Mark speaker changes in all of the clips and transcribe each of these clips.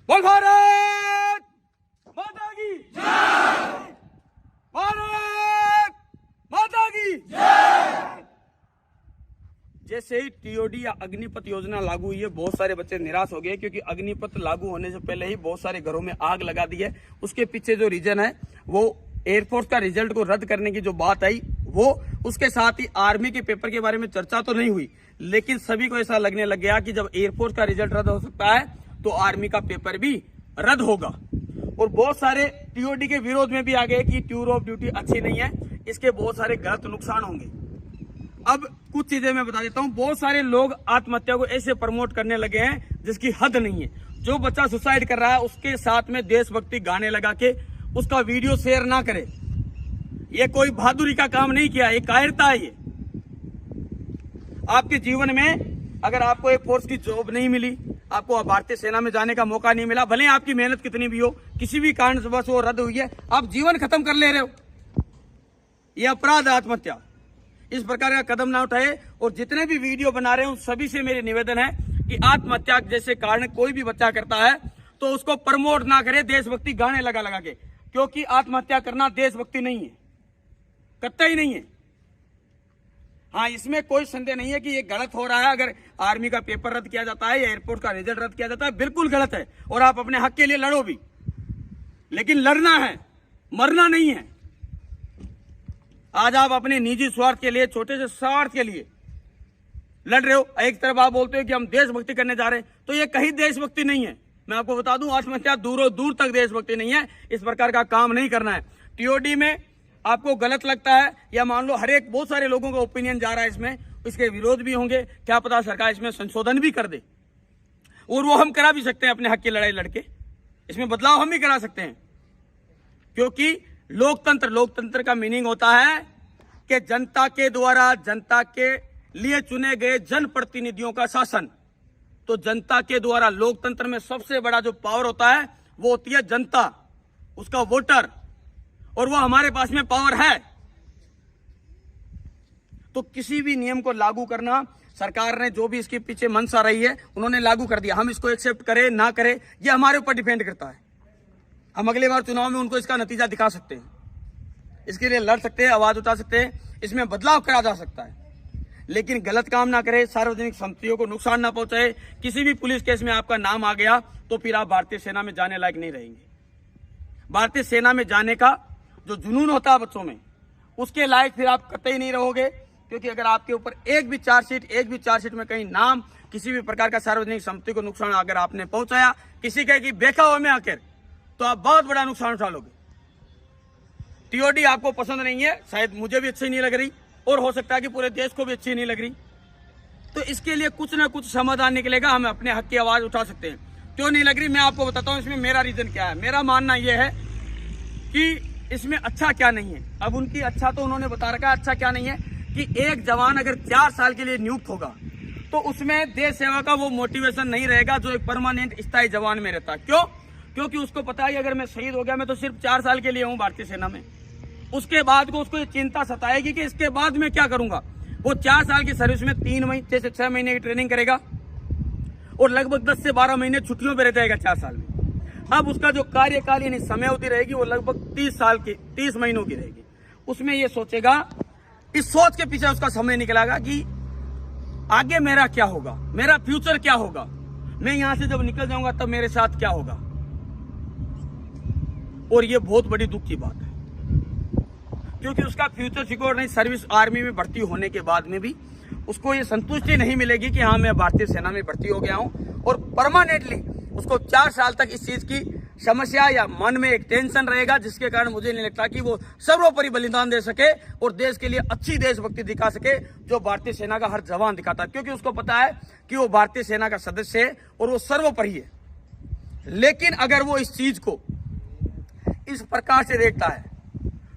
Speaker 1: बोल भारत माता की जय, भारत माता की जय। जैसे ही टीओडी या अग्निपथ योजना लागू हुई है, बहुत सारे बच्चे निराश हो गए, क्योंकि अग्निपथ लागू होने से पहले ही बहुत सारे घरों में आग लगा दी है। उसके पीछे जो रीजन है वो एयरफोर्स का रिजल्ट को रद्द करने की जो बात आई वो, उसके साथ ही आर्मी के पेपर के बारे में चर्चा तो नहीं हुई, लेकिन सभी को ऐसा लगने लग गया कि जब एयरफोर्स का रिजल्ट रद्द हो सकता है तो आर्मी का पेपर भी रद्द होगा। और बहुत सारे टीओडी के विरोध में भी आ गए कि टूर ऑफ ड्यूटी अच्छी नहीं है, इसके बहुत सारे गलत नुकसान होंगे। अब कुछ चीजें मैं बता देता हूं। बहुत सारे लोग आत्महत्या को ऐसे प्रमोट करने लगे हैं जिसकी हद नहीं है। जो बच्चा सुसाइड कर रहा है उसके साथ में देशभक्ति गाने लगा के उसका वीडियो शेयर ना करे। ये कोई बहादुरी का काम नहीं किया, ये कायरता है। ये आपके जीवन में अगर आपको एक फोर्स की जॉब नहीं मिली, आपको भारतीय सेना में जाने का मौका नहीं मिला, भले आपकी मेहनत कितनी भी हो, किसी भी कारण से बस वो रद्द हुई है, आप जीवन खत्म कर ले रहे हो, ये अपराध है आत्महत्या। इस प्रकार का कदम ना उठाए। और जितने भी वीडियो बना रहे हैं उन सभी से मेरे निवेदन है कि आत्महत्या जैसे कारण कोई भी बच्चा करता है तो उसको प्रमोट ना करे देशभक्ति गाने लगा लगा के, क्योंकि आत्महत्या करना देशभक्ति नहीं है, कतई नहीं है। हाँ, इसमें कोई संदेह नहीं है कि ये गलत हो रहा है। अगर आर्मी का पेपर रद्द किया जाता है या एयरपोर्ट का रिजल्ट रद्द किया जाता है, बिल्कुल गलत है और आप अपने हक के लिए लड़ो भी, लेकिन लड़ना है, मरना नहीं है। आज आप अपने निजी स्वार्थ के लिए, छोटे से स्वार्थ के लिए लड़ रहे हो। एक तरफ आप बोलते हो कि हम देशभक्ति करने जा रहे हैं, तो ये कहीं देशभक्ति नहीं है। मैं आपको बता दूं, आत्महत्या दूरों दूर तक देशभक्ति नहीं है। इस प्रकार का काम नहीं करना है। टीओडी में आपको गलत लगता है या मान लो हर एक, बहुत सारे लोगों का ओपिनियन जा रहा है इसमें, इसके विरोध भी होंगे, क्या पता सरकार इसमें संशोधन भी कर दे, और वो हम करा भी सकते हैं अपने हक की लड़ाई लड़के। इसमें बदलाव हम भी करा सकते हैं, क्योंकि लोकतंत्र का मीनिंग होता है कि जनता के द्वारा, जनता के लिए चुने गए जनप्रतिनिधियों का शासन। तो जनता के द्वारा, लोकतंत्र में सबसे बड़ा जो पावर होता है वो होती है जनता, उसका वोटर, और वो हमारे पास में पावर है। तो किसी भी नियम को लागू करना, सरकार ने जो भी इसके पीछे मंशा रही है उन्होंने लागू कर दिया। हम इसको एक्सेप्ट करें ना करें ये हमारे ऊपर डिपेंड करता है। हम अगली बार चुनाव में उनको इसका नतीजा दिखा सकते हैं, इसके लिए लड़ सकते हैं, आवाज उठा सकते हैं, इसमें बदलाव करा जा सकता है, लेकिन गलत काम ना करें, सार्वजनिक संपत्तियों को नुकसान ना पहुंचाए। किसी भी पुलिस केस में आपका नाम आ गया तो फिर आप भारतीय सेना में जाने लायक नहीं रहेंगे। भारतीय सेना में जाने का जो जुनून होता है बच्चों में, उसके लायक फिर आप कतई नहीं रहोगे, क्योंकि अगर आपके ऊपर एक भी चार्जशीट में कहीं नाम, किसी भी प्रकार का सार्वजनिक संपत्ति को नुकसान अगर आपने पहुंचाया, किसी के की बेखाओ में आकर, तो आप बहुत बड़ा नुकसान उठा लोगे। टीओडी आपको पसंद नहीं है, शायद मुझे भी अच्छी नहीं लग रही, और हो सकता है कि पूरे देश को भी अच्छी नहीं लग रही, तो इसके लिए कुछ ना कुछ समाधान निकलेगा। हम अपने हक की आवाज उठा सकते हैं। क्यों नहीं लग रही मैं आपको बताता हूं। इसमें मेरा रीजन क्या है। मेरा मानना यह है कि इसमें अच्छा क्या नहीं है। अब उनकी अच्छा तो उन्होंने बता रखा है, अच्छा क्या नहीं है कि एक जवान अगर 4 साल के लिए नियुक्त होगा तो उसमें देश सेवा का वो मोटिवेशन नहीं रहेगा जो एक परमानेंट स्थायी जवान में रहता। क्यों? क्योंकि उसको पता है अगर मैं शहीद हो गया, मैं तो सिर्फ 4 साल के लिए हूं भारतीय सेना में, उसके बाद को उसको ये चिंता सताएगी कि इसके बाद मैं क्या करूंगा। वो 4 साल की सर्विस में 3 महीने से 6 महीने की ट्रेनिंग करेगा और लगभग 10 से 12 महीने छुट्टियों पर रह जाएगा 4 साल में। अब उसका जो कार्यकाल यानी समय अवधि रहेगी वो लगभग 30 महीनों की रहेगी। उसमें ये सोचेगा, इस सोच के पीछे उसका समय निकलेगा कि आगे मेरा क्या होगा, मेरा फ्यूचर क्या होगा, मैं यहां से जब निकल जाऊंगा तब मेरे साथ क्या होगा। और ये बहुत बड़ी दुख की बात है, क्योंकि उसका फ्यूचर सिक्योर नहीं। सर्विस आर्मी में भर्ती होने के बाद में भी उसको ये संतुष्टि नहीं मिलेगी कि हाँ मैं भारतीय सेना में भर्ती हो गया हूं, और परमानेंटली उसको 4 साल तक इस चीज की समस्या या मन में एक टेंशन रहेगा, जिसके कारण मुझे नहीं लगता कि वो सर्वोपरि बलिदान दे सके और देश के लिए अच्छी देशभक्ति दिखा सके जो भारतीय सेना का हर जवान दिखाता है। क्योंकि उसको पता है कि वो भारतीय सेना का सदस्य है और वो सर्वोपरि है। लेकिन अगर वो इस चीज को इस प्रकार से देखता है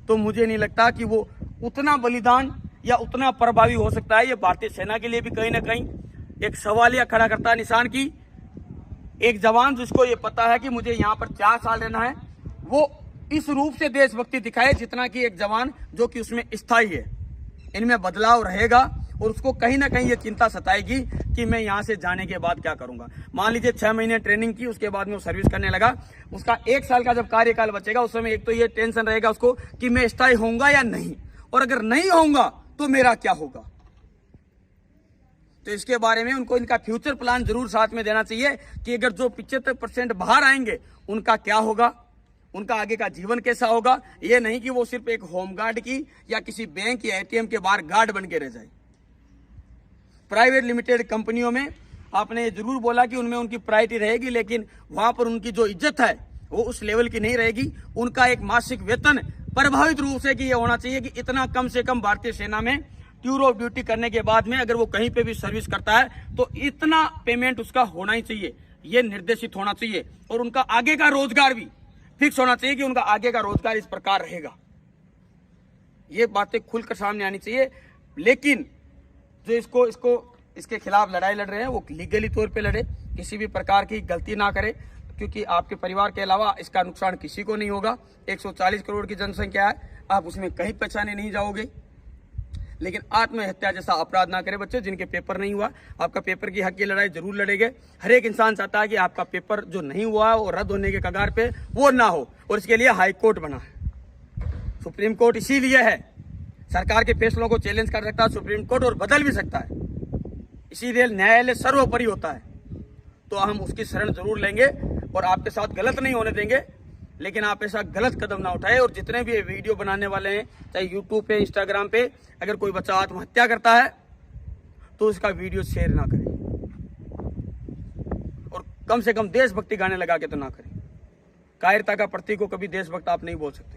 Speaker 1: तो मुझे नहीं लगता कि वो उतना बलिदान या उतना प्रभावी हो सकता है। ये भारतीय सेना के लिए भी कहीं ना कहीं एक सवालिया खड़ा करता है निशान की एक जवान जिसको ये पता है कि मुझे यहाँ पर 4 साल रहना है, वो इस रूप से देशभक्ति दिखाए जितना कि एक जवान जो कि उसमें स्थायी है। इनमें बदलाव रहेगा और उसको कहीं ना कहीं ये चिंता सताएगी कि मैं यहाँ से जाने के बाद क्या करूंगा। मान लीजिए 6 महीने ट्रेनिंग की, उसके बाद में वो सर्विस करने लगा, उसका 1 साल का जब कार्यकाल बचेगा उस समय एक तो ये टेंशन रहेगा उसको कि मैं स्थायी होऊंगा या नहीं, और अगर नहीं होऊंगा तो मेरा क्या होगा। तो इसके बारे में उनको इनका फ्यूचर प्लान जरूर साथ में देना चाहिए कि अगर जो 75% बाहर आएंगे उनका क्या होगा, उनका आगे का जीवन कैसा होगा। ये नहीं कि वो सिर्फ एक होमगार्ड की या किसी बैंक या एटीएम के बाहर गार्ड बन के रह जाए। प्राइवेट लिमिटेड कंपनियों में आपने जरूर बोला कि उनमें उनकी प्रायोरिटी रहेगी, लेकिन वहां पर उनकी जो इज्जत है वो उस लेवल की नहीं रहेगी। उनका एक मासिक वेतन प्रभावित रूप से कि ये होना चाहिए कि इतना कम से कम भारतीय सेना में टूर ऑफ ड्यूटी करने के बाद में अगर वो कहीं पे भी सर्विस करता है तो इतना पेमेंट उसका होना ही चाहिए, ये निर्देशित होना चाहिए। और उनका आगे का रोजगार भी फिक्स होना चाहिए कि उनका आगे का रोजगार इस प्रकार रहेगा। ये बातें खुलकर सामने आनी चाहिए। लेकिन जो इसके खिलाफ लड़ाई लड़ रहे हैं वो लीगली तौर पे लड़े, किसी भी प्रकार की गलती ना करे, क्योंकि आपके परिवार के अलावा इसका नुकसान किसी को नहीं होगा। 140 करोड़ की जनसंख्या है, आप उसमें कहीं पहचाने नहीं जाओगे। लेकिन आत्महत्या जैसा अपराध ना करें बच्चे जिनके पेपर नहीं हुआ। आपका पेपर की हक की लड़ाई जरूर लड़ेंगे। हर एक इंसान चाहता है कि आपका पेपर जो नहीं हुआ वो रद्द होने के कगार पे वो ना हो, और इसके लिए हाई कोर्ट बना है। सुप्रीम कोर्ट इसीलिए है, सरकार के फैसलों को चैलेंज कर सकता है सुप्रीम कोर्ट, और बदल भी सकता है। इसीलिए न्यायालय सर्वोपरि होता है। तो हम उसकी शरण जरूर लेंगे और आपके साथ गलत नहीं होने देंगे। लेकिन आप ऐसा गलत कदम ना उठाए। और जितने भी वीडियो बनाने वाले हैं, चाहे यूट्यूब पे, इंस्टाग्राम पे, अगर कोई बच्चा आत्महत्या करता है तो उसका वीडियो शेयर ना करें, और कम से कम देशभक्ति गाने लगा के तो ना करें। कायरता का प्रतीक को कभी देशभक्त आप नहीं बोल सकते।